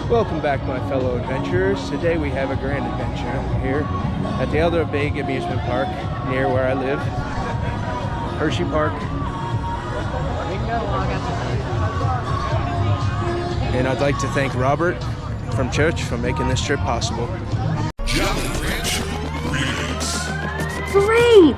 Welcome back, my fellow adventurers. Today we have a grand adventure here at the other big amusement park near where I live, Hersheypark. And I'd like to thank Robert from church for making this trip possible. Great!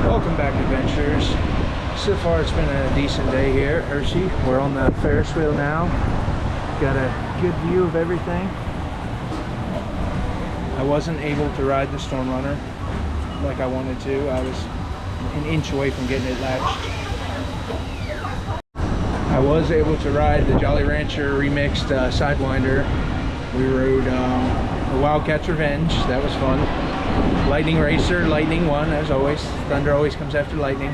Welcome back, adventurers. So far it's been a decent day here at Hershey. We're on the Ferris wheel now. Got a good view of everything. I wasn't able to ride the Storm Runner like I wanted to. I was an inch away from getting it latched. I was able to ride the Jolly Rancher remixed Sidewinder. We rode the Wildcat's Revenge. That was fun. Lightning Racer, Lightning won as always. Thunder always comes after lightning.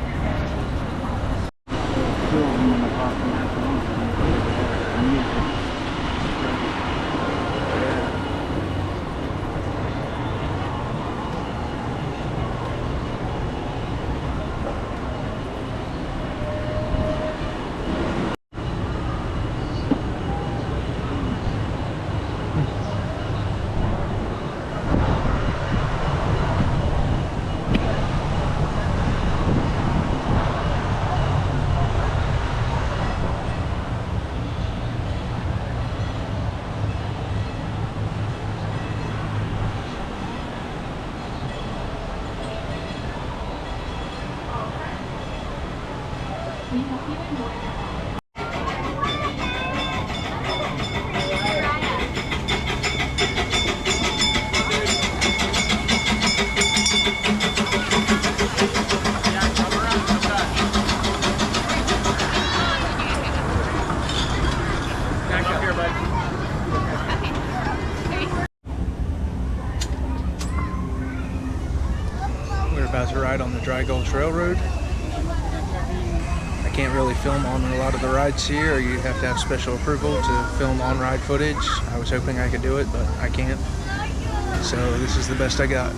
We're about to ride on the Dry Gulch Railroad. I can't really film on a lot of the rides here, or you have to have special approval to film on-ride footage. I was hoping I could do it, but I can't. So this is the best I got.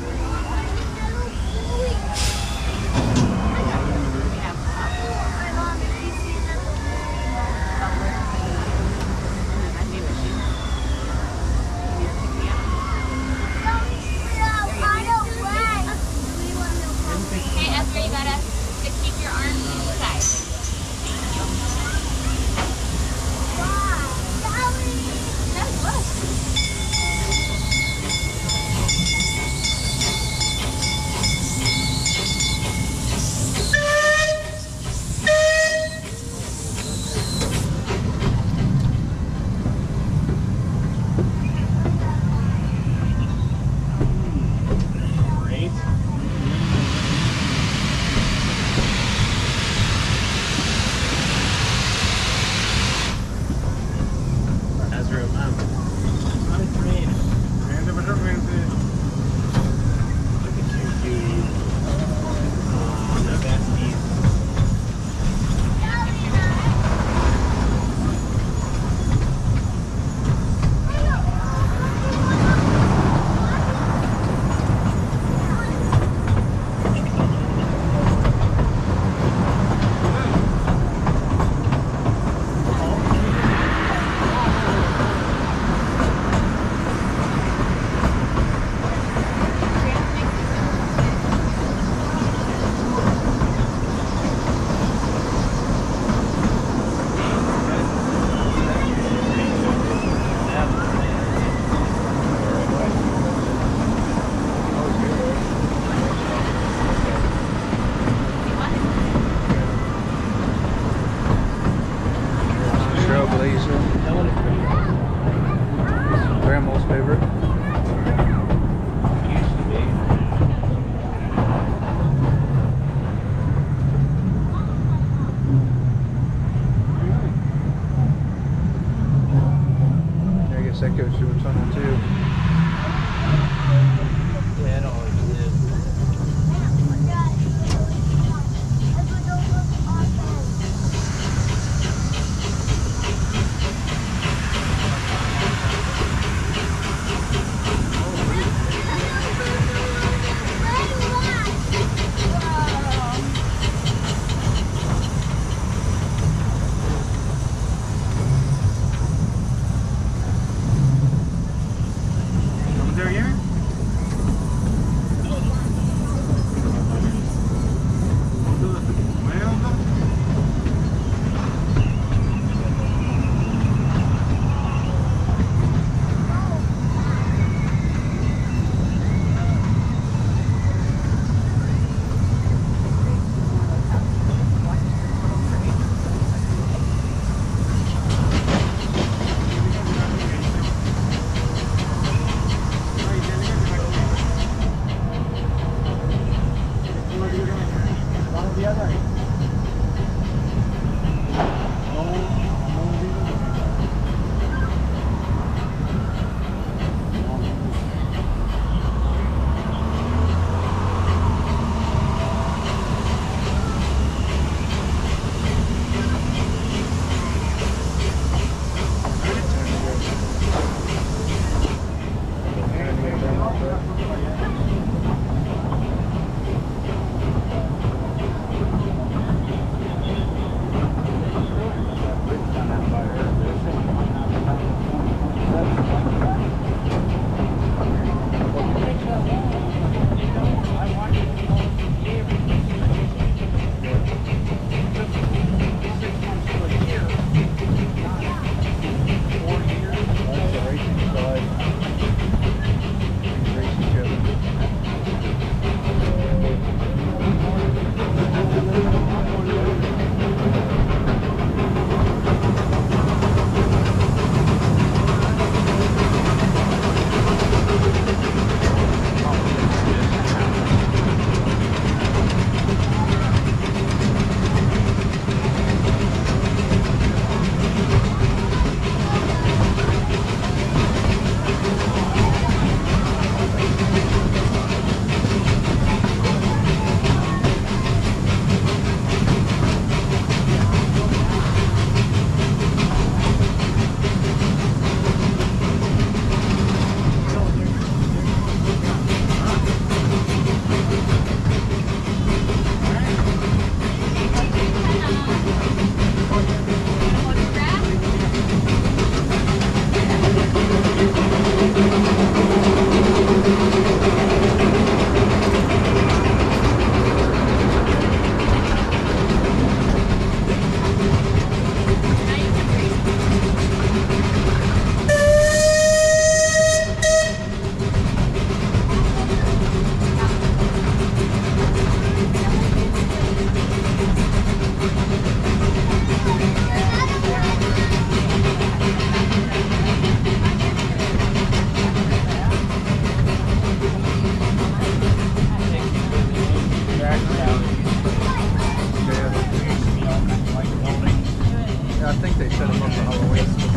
I think they set them up for Halloween.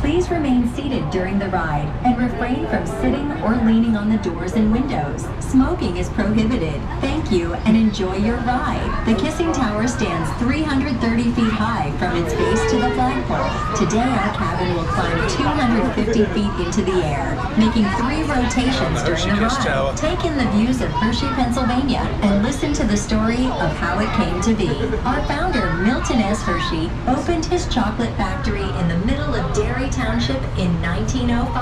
Please remain seated during the ride and refrain from sitting or leaning on the doors and windows. Smoking is prohibited. Thank you and enjoy your ride. The Kissing Tower stands 330 feet high from its base to the flagpole. Today our cabin will climb 250 feet into the air, making 3 rotations during the ride. Take in the views of Hershey, Pennsylvania, and listen to the story of how it came to be. Our founder, Milton S. Hershey, opened his chocolate factory in the middle of Derry Township in 1905.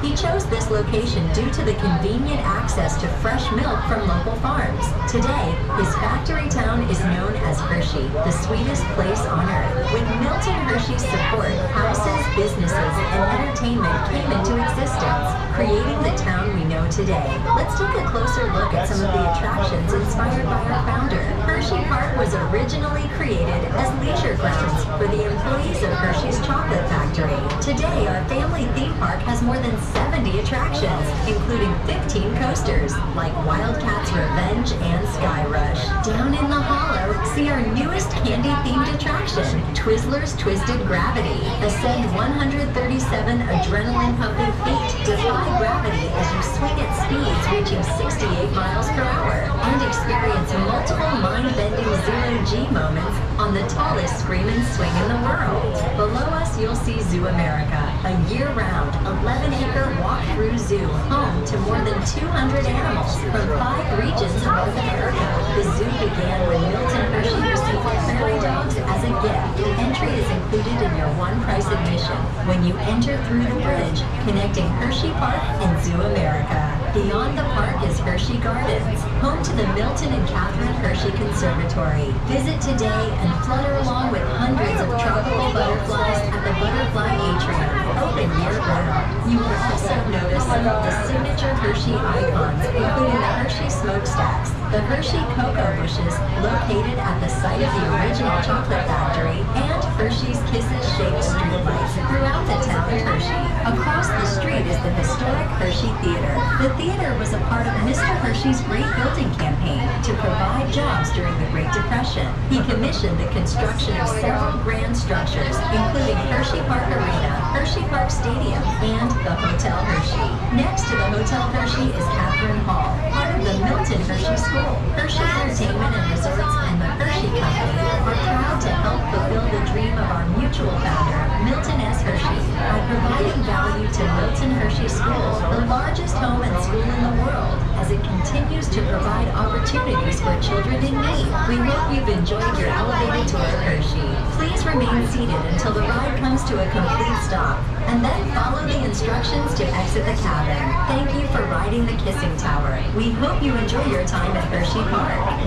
He chose this location due to the convenient access to fresh milk from local farms. Today, his factory town is known as Hershey, the sweetest place on earth. With Milton Hershey's support, houses, businesses, and entertainment came into existence, creating the town we know today. Let's take a closer look at some of the attractions inspired by our founder. Hersheypark was originally created as leisure grounds for the employees of Hershey's Chocolate Factory. Today, our family theme park has more than 70 attractions, including 15 coasters, like Wildcats Revenge and Sky Rush. Down in the hollow, see our newest candy-themed attraction, Twizzlers Twisted Gravity. Ascend 137 adrenaline-pumping feet, defy gravity as you swing at speeds reaching 68 miles per hour, and experience multiple mind-bending zero-G moments on the tallest screaming swing in the world. Below us, you'll see Zoo America, a year-round, 11-acre walk-through zoo home to more than 200 animals from 5 regions of North America. The zoo began when Milton Hershey received prairie dogs as a gift. Entry is included in your one-price admission when you enter through the bridge connecting Hersheypark and Zoo America. Beyond the park is Hershey Gardens, home to the Milton and Catherine Hershey Conservatory. Visit today and flutter along with hundreds of tropical butterflies at the Butterfly Atrium, open year-round. You will also notice some of the signature Hershey icons, including the Hershey smokestacks, the Hershey cocoa bushes located at the site of the original chocolate factory, and Hershey's Kisses-shaped streetlights throughout the town of Hershey. Across the street is the historic Hershey Theater. The theater was a part of Mr. Hershey's Great Building campaign to provide jobs during the Great Depression. He commissioned the construction of several grand structures, including Hersheypark Arena, Hersheypark Stadium, and the Hotel Hershey. Next to the Hotel Hershey is Catherine Hall, part of the Milton Hershey School. Hershey Entertainment and Resorts and the Hershey Company are proud to help fulfill the dream of our mutual founder, Milton S. Hershey, by providing value to Milton Hershey School, the largest home and school in the world, as it continues to provide opportunities for children in need. We hope you've enjoyed your elevated tour of Hershey. Please remain seated until the ride comes to a complete stop, and then follow the instructions to exit the cabin. Thank you for riding the Kissing Tower. We hope you enjoy your time at Hersheypark.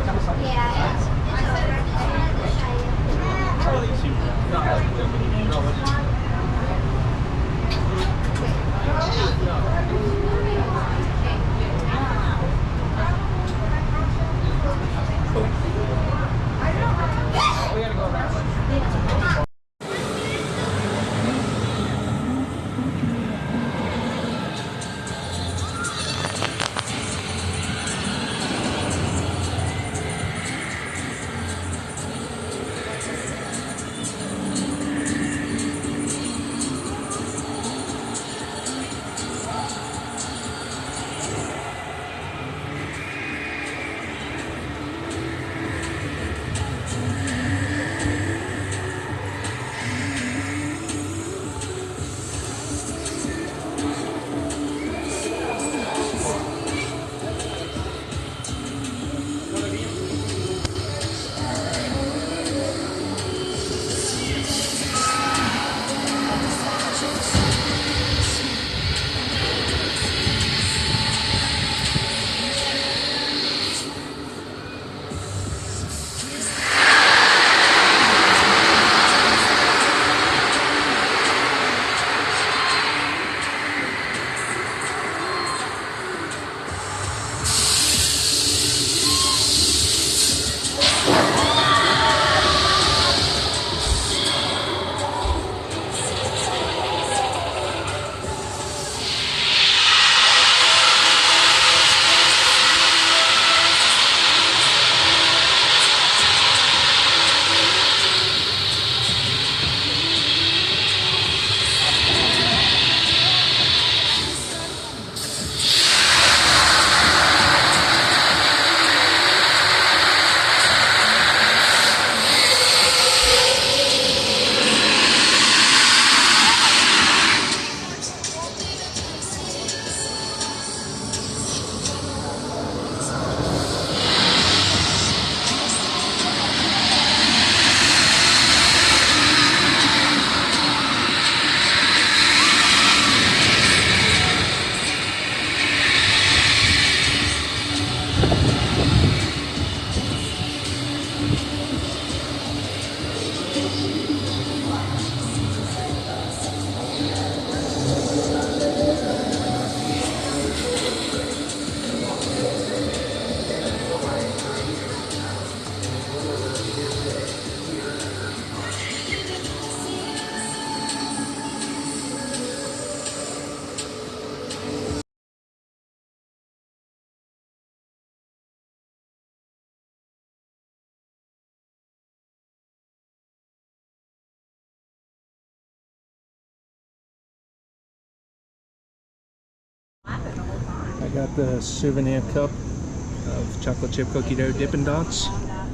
I got the souvenir cup of chocolate chip cookie dough Dippin' Dots.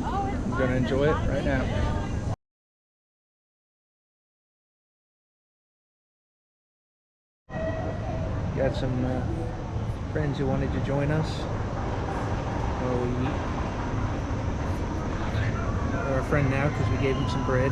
I'm gonna enjoy it right now. Got some friends who wanted to join us while we eat. They're a friend now because we gave them some bread.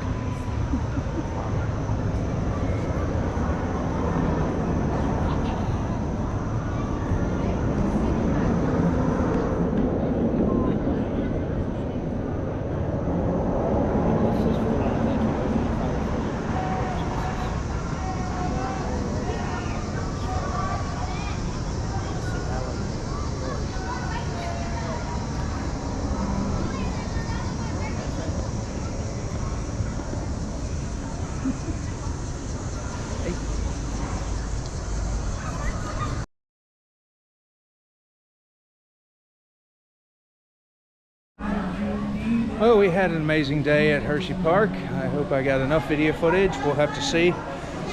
Well, we had an amazing day at Hersheypark. I hope I got enough video footage. We'll have to see.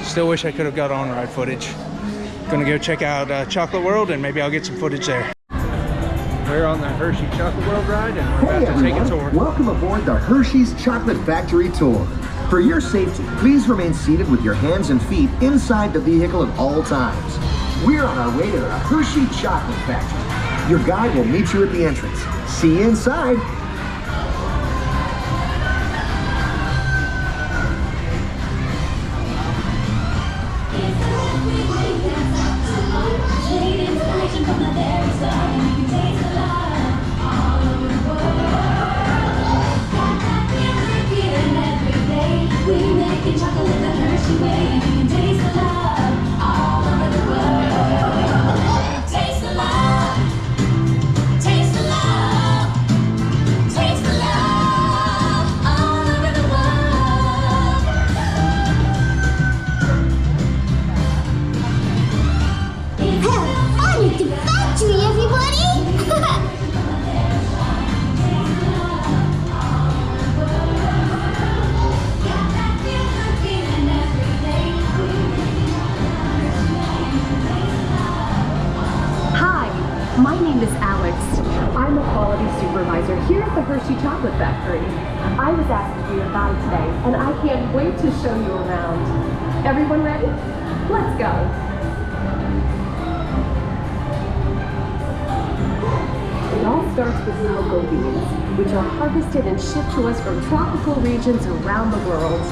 Still wish I could have got on-ride footage. Gonna go check out Chocolate World and maybe I'll get some footage there. We're on the Hershey Chocolate World ride and we're about to take a tour. Welcome aboard the Hershey's Chocolate Factory Tour. For your safety, please remain seated with your hands and feet inside the vehicle at all times. We're on our way to the Hershey Chocolate Factory. Your guide will meet you at the entrance. See you inside. Supervisor here at the Hershey Chocolate Factory. I was asked to be your guide today, and I can't wait to show you around. Everyone ready? Let's go. It all starts with cocoa beans, which are harvested and shipped to us from tropical regions around the world.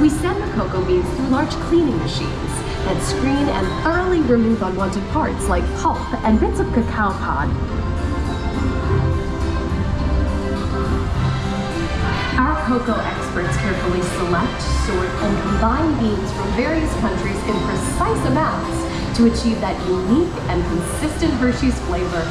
We send the cocoa beans through large cleaning machines that screen and thoroughly remove unwanted parts like pulp and bits of cacao pod. Our cocoa experts carefully select, sort, and combine beans from various countries in precise amounts to achieve that unique and consistent Hershey's flavor.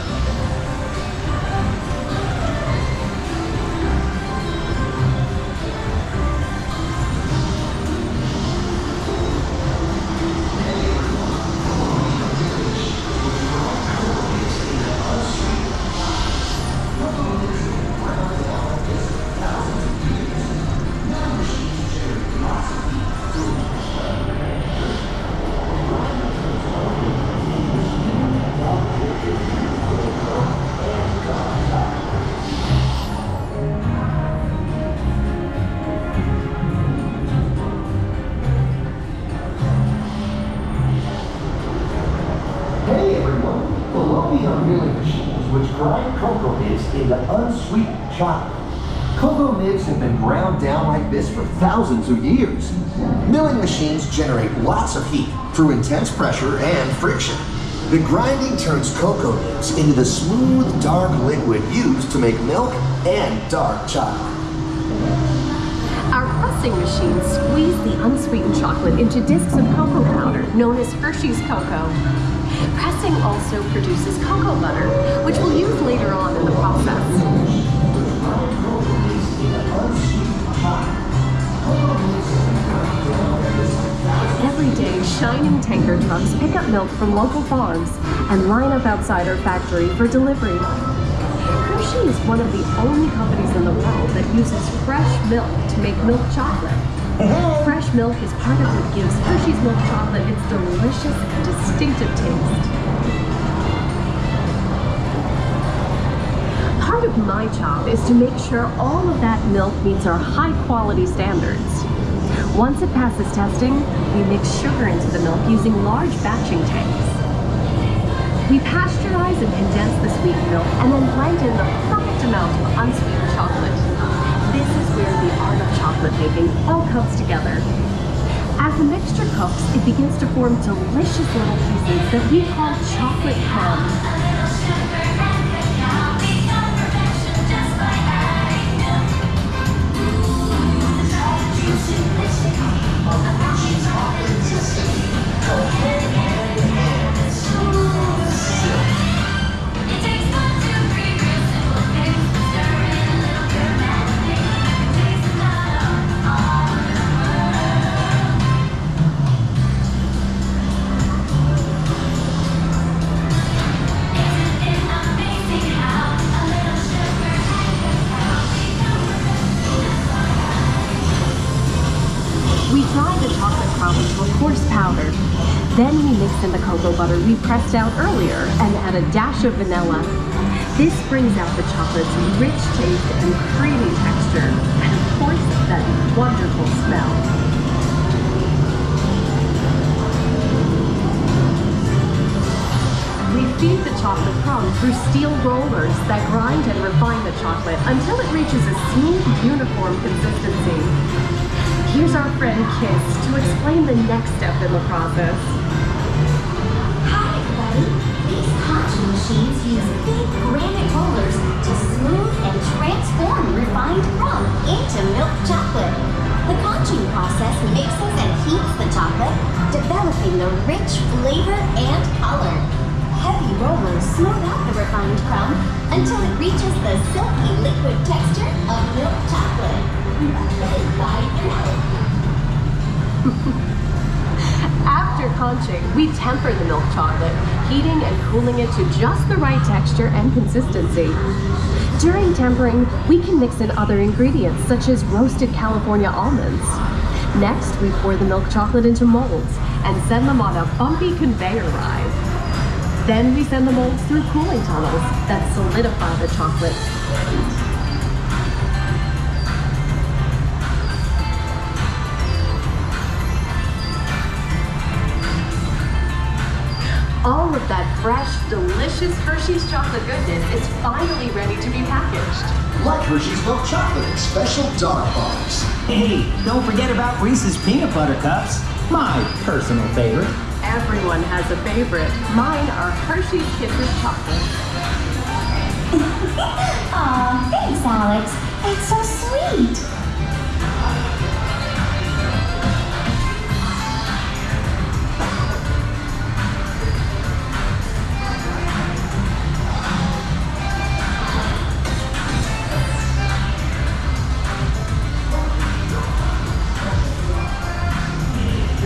Which grind cocoa nibs into unsweetened chocolate. Cocoa nibs have been ground down like this for thousands of years. Milling machines generate lots of heat through intense pressure and friction. The grinding turns cocoa nibs into the smooth, dark liquid used to make milk and dark chocolate. Our pressing machines squeeze the unsweetened chocolate into discs of cocoa powder, known as Hershey's cocoa. Pressing also produces cocoa butter, which we'll use later on in the process. Every day, shining tanker trucks pick up milk from local farms and line up outside our factory for delivery. Hershey is one of the only companies in the world that uses fresh milk to make milk chocolate. Fresh milk is part of what gives Hershey's milk chocolate its delicious and distinctive taste. Part of my job is to make sure all of that milk meets our high quality standards. Once it passes testing, we mix sugar into the milk using large batching tanks. We pasteurize and condense the sweet milk and then blend in the perfect amount of unsweetened chocolate. This is where the art of chocolate making all comes together. As the mixture cooks, it begins to form delicious little pieces that we call chocolate crumbs. Then we mix in the cocoa butter we pressed out earlier and add a dash of vanilla. This brings out the chocolate's rich taste and creamy texture, and of course, that wonderful smell. We feed the chocolate crumb through steel rollers that grind and refine the chocolate until it reaches a smooth, uniform consistency. Here's our friend Kiss to explain the next step in the process. Hi, everybody. These concha machines use big granite rollers to smooth and transform refined crumb into milk chocolate. The conching process mixes and heats the chocolate, developing the rich flavor and color. Heavy rollers smooth out the refined crumb until it reaches the silky liquid texture of milk chocolate. After conching, we temper the milk chocolate, heating and cooling it to just the right texture and consistency. During tempering, we can mix in other ingredients such as roasted California almonds. Next, we pour the milk chocolate into molds and send them on a bumpy conveyor ride. Then we send the molds through cooling tunnels that solidify the chocolate. All of that fresh, delicious Hershey's chocolate goodness is finally ready to be packaged. Like Hershey's milk chocolate in special dark bars. Hey, don't forget about Reese's peanut butter cups, my personal favorite. Everyone has a favorite. Mine are Hershey's Kisses chocolate. Aw, thanks, Alex. That's so sweet.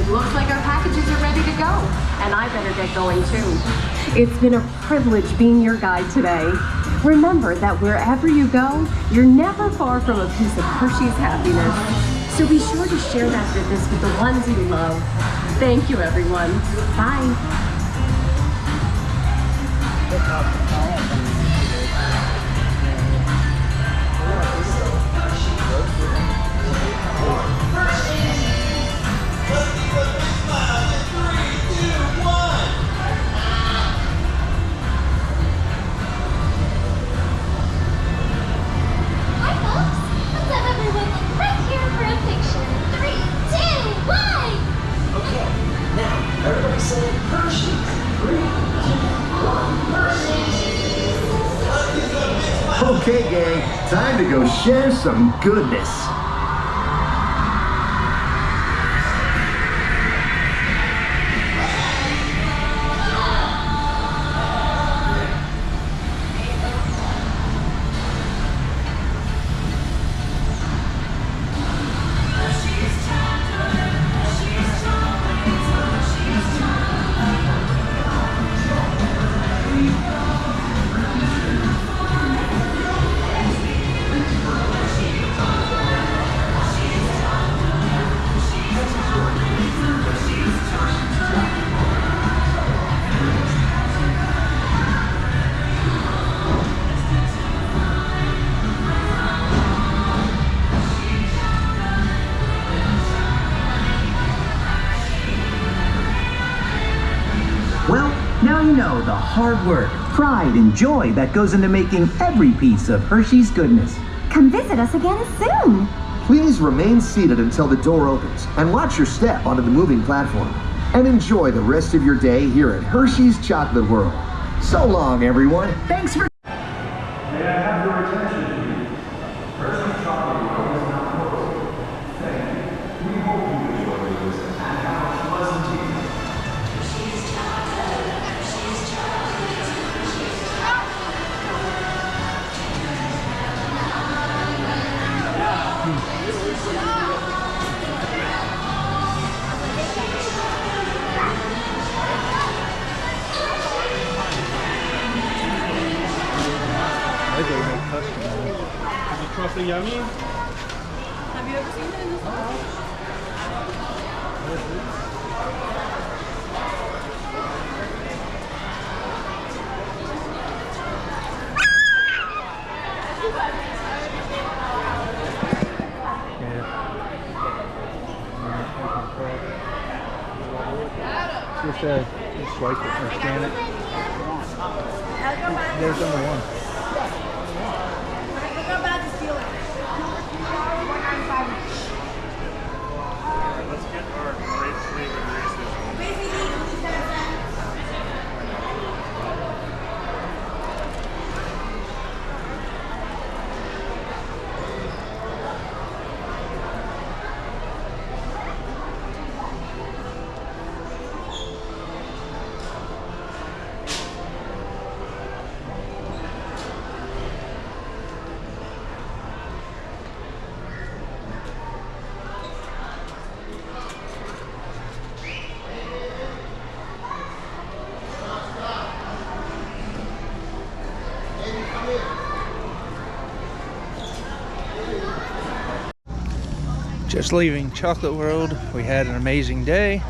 Looks like our packages are ready to go, and I better get going too. It's been a privilege being your guide today. Remember that wherever you go, you're never far from a piece of Hershey's happiness. So be sure to share that goodness with the ones you love. Thank you, everyone. Bye. Everybody say Hershey's. 3, 2, 1, Hershey's. Okay, gang, time to go share some goodness. you know the hard work, pride, and joy that goes into making every piece of Hershey's goodness. Come visit us again soon. Please remain seated until the door opens and watch your step onto the moving platform. And enjoy the rest of your day here at Hershey's Chocolate World. So long, everyone. Thanks for... May I have your attention, please? Hershey's Chocolate World is now closed. Thank you. We hope you enjoy your visit and have a pleasant evening. Hershey's Chocolate, Hershey's Chocolate, Hershey's Chocolate yummy? Have you ever seen it in this house? Just swipe it or scan it. There's number one. Let's get our great flavor races. Just leaving Chocolate World. We had an amazing day.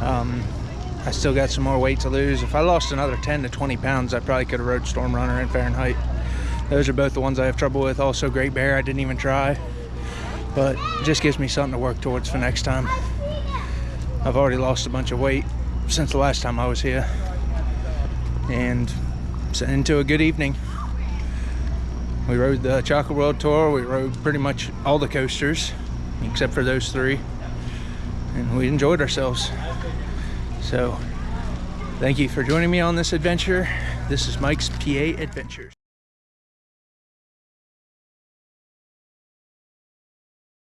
I still got some more weight to lose. If I lost another 10 to 20 pounds, I probably could have rode Storm Runner and Fahrenheit. Those are both the ones I have trouble with. Also Great Bear, I didn't even try. But it just gives me something to work towards for next time. I've already lost a bunch of weight since the last time I was here. And it's into a good evening. We rode the Chocolate World Tour. We rode pretty much all the coasters, except for those three. And we enjoyed ourselves. So, thank you for joining me on this adventure. This is Mike's PA Adventures.